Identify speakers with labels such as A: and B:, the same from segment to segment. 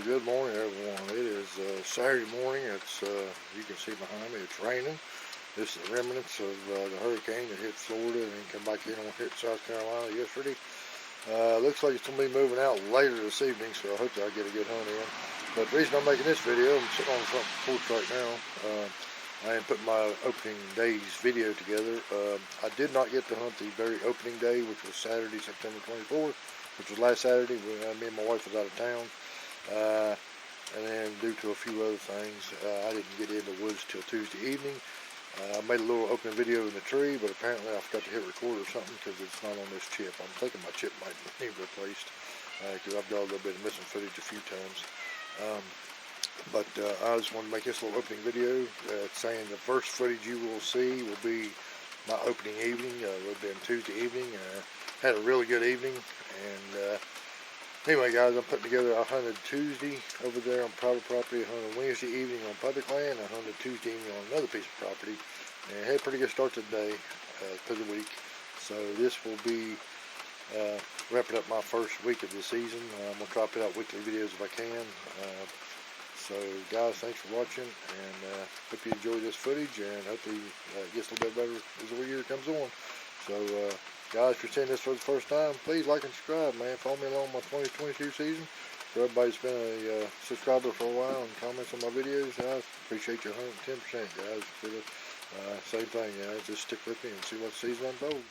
A: Well, good morning, everyone. It is Saturday morning. It's you can see behind me. It's raining. This is the remnants of the hurricane that hit Florida and then come back in and hit South Carolina yesterday. Looks like it's going to be moving out later this evening, so I hope that I get a good hunt in. But the reason I'm making this video, I'm sitting on the front porch right now. I am putting my opening day's video together. I did not get to hunt the very opening day, which was Saturday, September 24th, which was last Saturday when me and my wife was out of town. And then due to a few other things, I didn't get in the woods till Tuesday evening. I made a little opening video in the tree, but apparently I forgot to hit record or something because it's not on this chip. I'm thinking my chip might need replaced because I've got a little bit of missing footage a few times. But I just wanted to make this little opening video saying the first footage you will see will be my opening evening. It will be on Tuesday evening. Had a really good evening, and anyway, guys, I'm putting together. I hunted Tuesday over there on private property. I hunted Wednesday evening on public land. I hunted Tuesday evening on another piece of property, and had a pretty good start to the day, for the week. So this will be wrapping up my first week of the season. I'm gonna try to put out weekly videos if I can. So, guys, thanks for watching, and hope you enjoy this footage, and hopefully it gets a little bit better as the year comes on. So, guys, if you're seeing this for the first time, please like and subscribe, man. Follow me along my 2022 season. For everybody that's been a subscriber for a while and comments on my videos, I appreciate your 110%, guys. For the same thing, guys. Just stick with me and see what the season unfolds.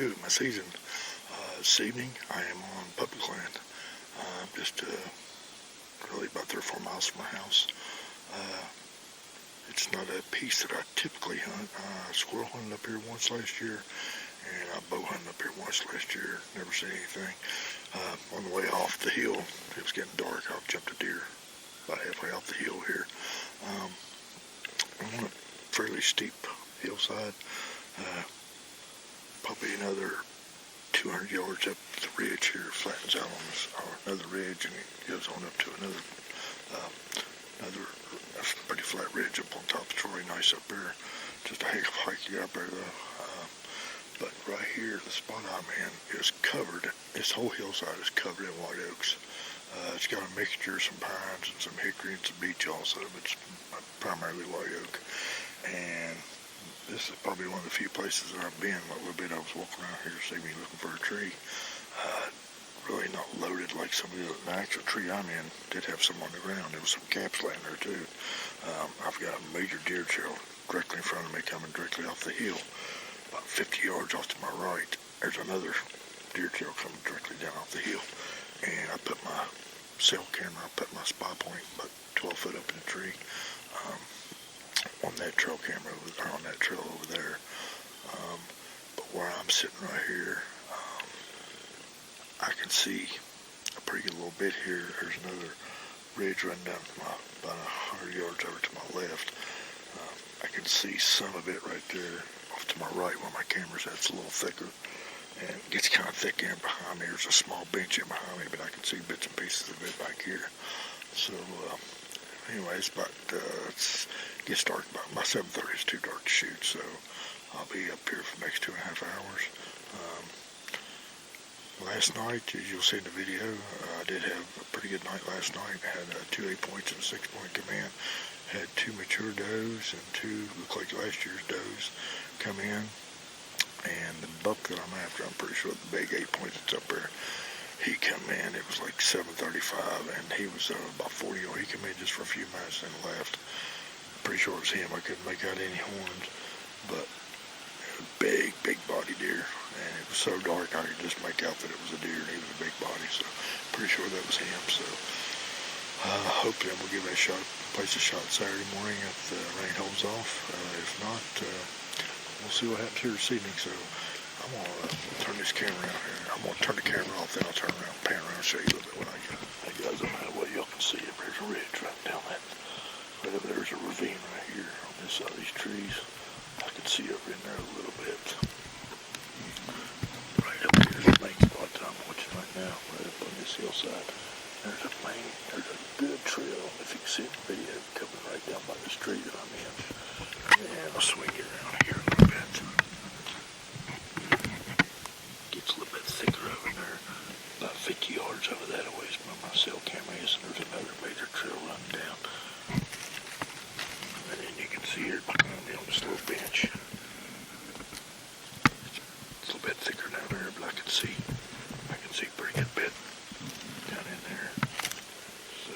A: 2 of my season. This evening I am on public land, just really about 3 or 4 miles from my house. It's not a piece that I typically hunt. Squirrel hunted up here once last year, and I bow hunted up here once last year. Never seen anything. On the way off the hill, it was getting dark. I jumped a deer about halfway off the hill here. I'm on a fairly steep hillside, probably another 200 yards up the ridge here, flattens out on this, or another ridge, and it goes on up to another pretty flat ridge up on top. It's really nice up there. Just a heck of a hike you got up there though. But right here, the spot I'm in is covered. This whole hillside is covered in white oaks. It's got a mixture of some pines and some hickory and some beech also, but it's primarily white oak. And this is probably one of the few places that I've been. A little bit I was walking around here, see me looking for a tree. Really not loaded like some of the actual tree I'm in did have some on the ground. There was some caps laying there too. I've got a major deer trail directly in front of me coming directly off the hill. About 50 yards off to my right, there's another deer trail coming directly down off the hill. And I put my cell camera, I put my spy point about 12 foot up in the tree on that trail camera, or on that trail over there. But where I'm sitting right here, I can see a pretty good little bit here. There's another ridge running down about 100 yards over to my left. I can see some of it right there off to my right where my camera's at. It's a little thicker, and it gets kind of thick in behind me. There's a small bench in behind me, but I can see bits and pieces of it back here. So anyway, it's about it gets dark by 7:30. It's too dark to shoot, so I'll be up here for the next 2.5 hours. Last night, as you'll see in the video, I did have a pretty good night last night. I had 2 8 points and a 6-point command. Had 2 mature does and 2 look like last year's does come in. And the buck that I'm after, I'm pretty sure the big 8 points that's up there, he come in. It was like 7:35, and he was about 40 yards. He came in just for a few minutes and left. Pretty sure it was him. I couldn't make out any horns, but big body deer. And it was so dark I could just make out that it was a deer, and he was a big body, so pretty sure that was him. So hopefully I'm going to give it a shot, place a shot Saturday morning if the rain holds off. If not, we'll see what happens here this evening. So I'm going to turn this camera out here. I'm going to turn the camera off, then I'll turn around, pan around, and show you a little bit what I got. Hey guys, I don't know what y'all can see. There's a ridge right down that, right over there's a ravine right here on this side of these trees. I can see over in there a little bit. Right up here's the main spot that I'm watching right now, right up on this hillside. There's a good trail, if you can see the video, coming right down by this tree that I'm in. And I'll swing it around here a little bit. Gets a little bit thicker over there, about 50 yards over that away from my cell camera is, and there's another major trail running down. And then you can see here behind me on this little bench. It's a little bit thicker down there, but I can see a pretty good bit down in there. So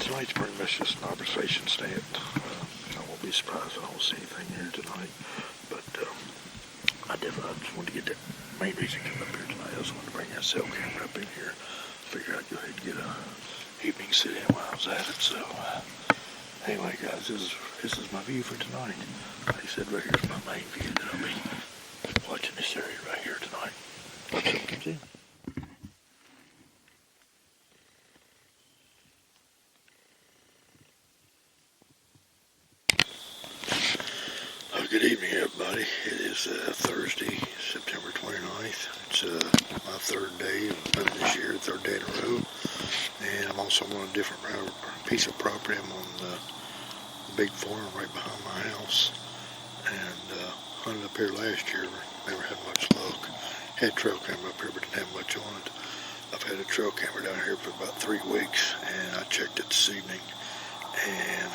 A: tonight's pretty much just an observation stand. I won't be surprised if I don't see anything here tonight. But I just wanted to get that main reason to come up here tonight. I just wanted to bring that cell camera up in here. Figure I'd go ahead and get a evening sit in while I was at it. So anyway, guys, this is my view for tonight. Like I said, right here's my main view that I'll be watching this area right here tonight. Hope something comes in. Good evening, everybody. It is Thursday, September 29th. It's my 3rd day of hunting this year, 3rd day in a row. And I'm also on a different piece of property. I'm on the big farm right behind my house. And hunted up here last year, never had much luck. Had trail camera up here, but didn't have much on it. I've had a trail camera down here for about 3 weeks, and I checked it this evening. And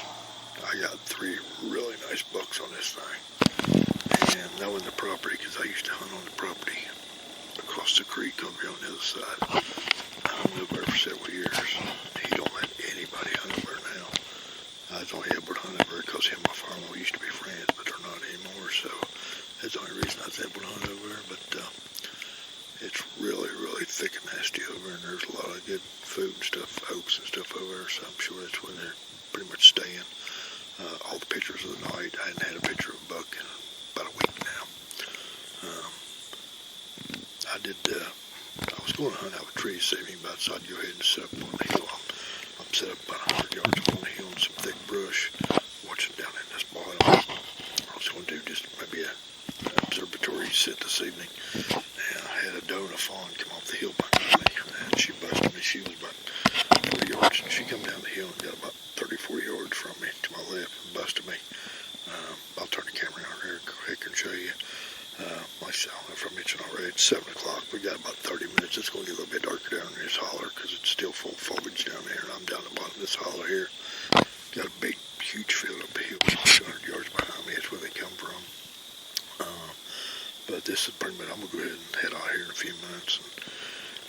A: I got 3 really nice bucks on this thing. And knowing the property, because I used to hunt on the property across the creek over here on the other side. I lived there for several years. He don't let anybody hunt over there now. I was only able to hunt over there because him and my farmer used to be friends, but they're not anymore. So that's the only reason I was able to hunt over there. But good food and stuff, oats and stuff over there, so I'm sure that's where they're pretty much staying. All the pictures of the night, I hadn't had a picture of a buck in about a week now. I was going to hunt out a tree this evening, but I decided to go ahead and set up on the hill. I'm set up about 100 yards up on the hill in some thick brush, watching down in this bottom. I was going to do just maybe an observatory sit this evening. And I had a doe and a fawn come off the hill behind me, and she busted me. She was about 40 yards, and she come down the hill and got about 34 yards from me to my left and busted me. I'll turn the camera on here quick and show you. Like I said, I don't know if I mentioned already, it's 7 o'clock. We got about 30 minutes. It's going to get a little bit darker down in this holler because it's still full of foliage down there, and I'm down the bottom of this holler here. Got a big, huge field up the hill, 200 yards behind me. That's where they come from. But this is pretty much, I'm going to go ahead and head out here in a few minutes and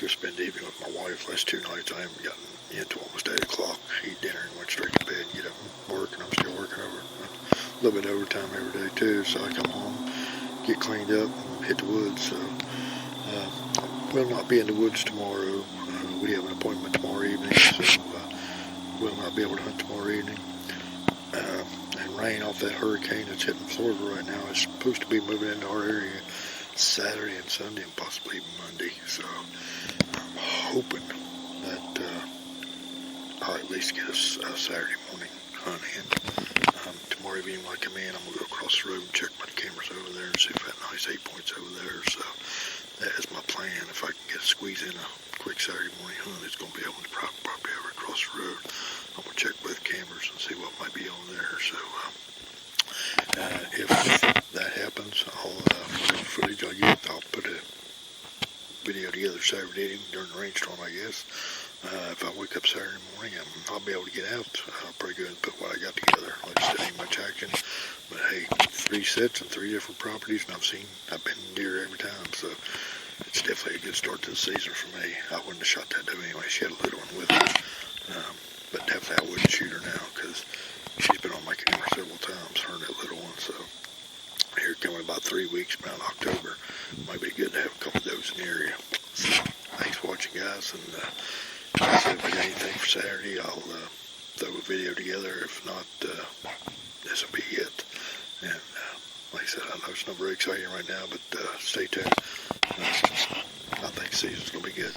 A: go spend the evening with my wife. Last 2 nights, I haven't gotten into almost 8 o'clock. Eat dinner and went straight to bed and get up and work, and I'm still working over a little bit of overtime every day too. So I come home, get cleaned up, and hit the woods. So we'll not be in the woods tomorrow. We have an appointment tomorrow evening, so we'll not be able to hunt tomorrow evening. And rain off that hurricane that's hitting Florida right now is supposed to be moving into our area Saturday and Sunday and possibly even Monday. So I'm hoping that I'll at least get a Saturday morning hunt in. Tomorrow evening when I come in, I'm going to go across the road and check my cameras over there and see if I have nice 8 points over there. So that is my plan. If I can get a squeeze in a quick Saturday morning hunt, it's going to be on the property over across the road. I'm going to check both cameras and see what might be on there. So if that happens, whatever footage I get, I'll put a video together Saturday evening during the rainstorm, I guess. If I wake up Saturday morning, I'll be able to get out pretty good and put what I got together. Like I said, ain't much action, but hey, 3 sets and 3 different properties, and I've been deer every time, so it's definitely a good start to the season for me. I wouldn't have shot that doe anyway. She had a little one with her, but definitely I wouldn't shoot her now because she's been on my camera several times, her and that little one. So here coming about 3 weeks, around October, might be good to have a couple of those in the area. So thanks for watching, guys, and if I got anything for Saturday, I'll throw a video together. If not, this will be it. And like I said, I know it's not very exciting right now, but stay tuned. I think the season's going to be good.